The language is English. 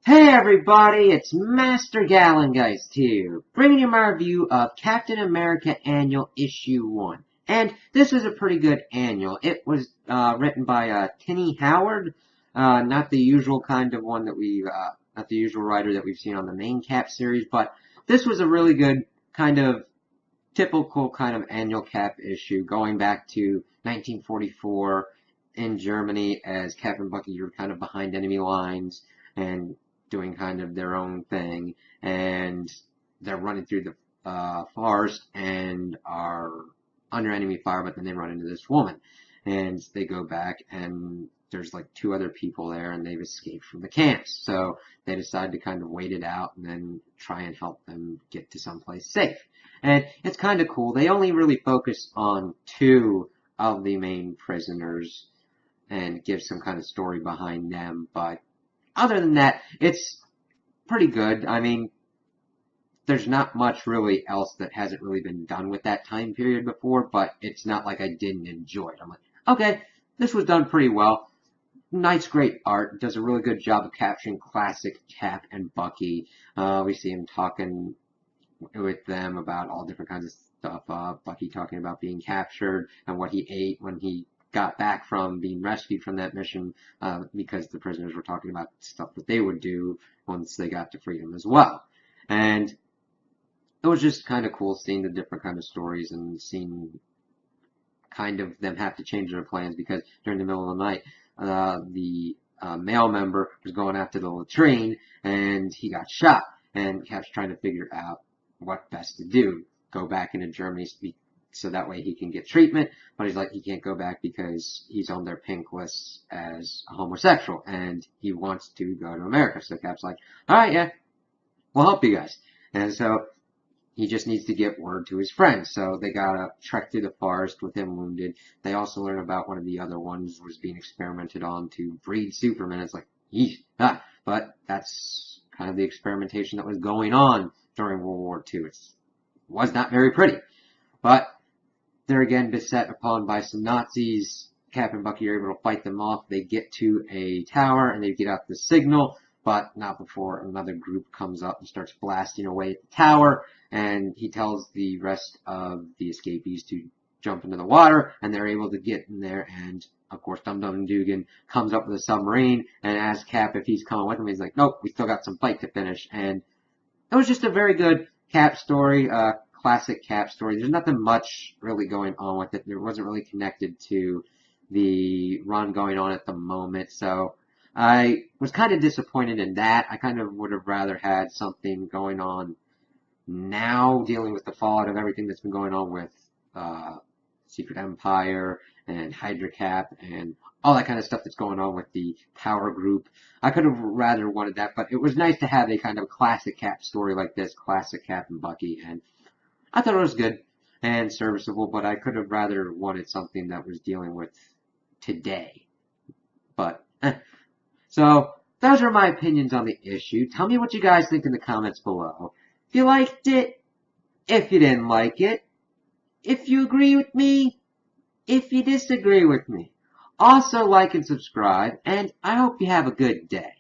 Hey everybody, it's Master Galengeist here, bringing you my review of Captain America Annual Issue 1. And this was a pretty good annual. It was written by Tini Howard, not the usual kind of one that not the usual writer that we've seen on the main Cap series, but this was a really good kind of typical kind of annual Cap issue, going back to 1944 in Germany as Cap and Bucky are kind of behind enemy lines and doing kind of their own thing, and they're running through the forest and are under enemy fire, but then they run into this woman, and they go back and there's like two other people there and they've escaped from the camps, so they decide to kind of wait it out and then try and help them get to someplace safe. And it's kind of cool. They only really focus on two of the main prisoners and give some kind of story behind them, but other than that, it's pretty good. I mean, there's not much really else that hasn't really been done with that time period before, but it's not like I didn't enjoy it. I'm like, okay, this was done pretty well. Nice, great art. Does a really good job of capturing classic Cap and Bucky. We see him talking with them about all different kinds of stuff. Bucky talking about being captured and what he ate when he got back from being rescued from that mission, because the prisoners were talking about stuff that they would do once they got to freedom as well. And it was just kind of cool seeing the different kind of stories and seeing kind of them have to change their plans because during the middle of the night, the male member was going after the latrine and he got shot, and Cap's trying to figure out what best to do. Go back into Germany so that way he can get treatment, but he's like, he can't go back because he's on their pink list as a homosexual, and he wants to go to America. So Cap's like, alright, yeah, we'll help you guys. And so he just needs to get word to his friends. So they gotta trek through the forest with him wounded. They also learn about one of the other ones was being experimented on to breed Superman. It's like, but that's kind of the experimentation that was going on during World War II. It was not very pretty. But they're again beset upon by some Nazis. Cap and Bucky are able to fight them off. They get to a tower and they get out the signal, but not before another group comes up and starts blasting away at the tower. And he tells the rest of the escapees to jump into the water, and they're able to get in there. And of course, Dum Dum Dugan comes up with a submarine and asks Cap if he's coming with him. He's like, nope, we still got some fight to finish. And it was just a very good Cap story, classic Cap story. There's nothing much really going on with it. It wasn't really connected to the run going on at the moment, so I was kind of disappointed in that. I kind of would have rather had something going on now, dealing with the fallout of everything that's been going on with Secret Empire and Hydra Cap and all that kind of stuff that's going on with the Power Group. I could have rather wanted that, but it was nice to have a kind of classic Cap story like this, classic Cap and Bucky, and I thought it was good and serviceable, but I could have rather wanted something that was dealing with today. But, So, those are my opinions on the issue. Tell me what you guys think in the comments below. If you liked it, if you didn't like it, if you agree with me, if you disagree with me. Also like and subscribe, and I hope you have a good day.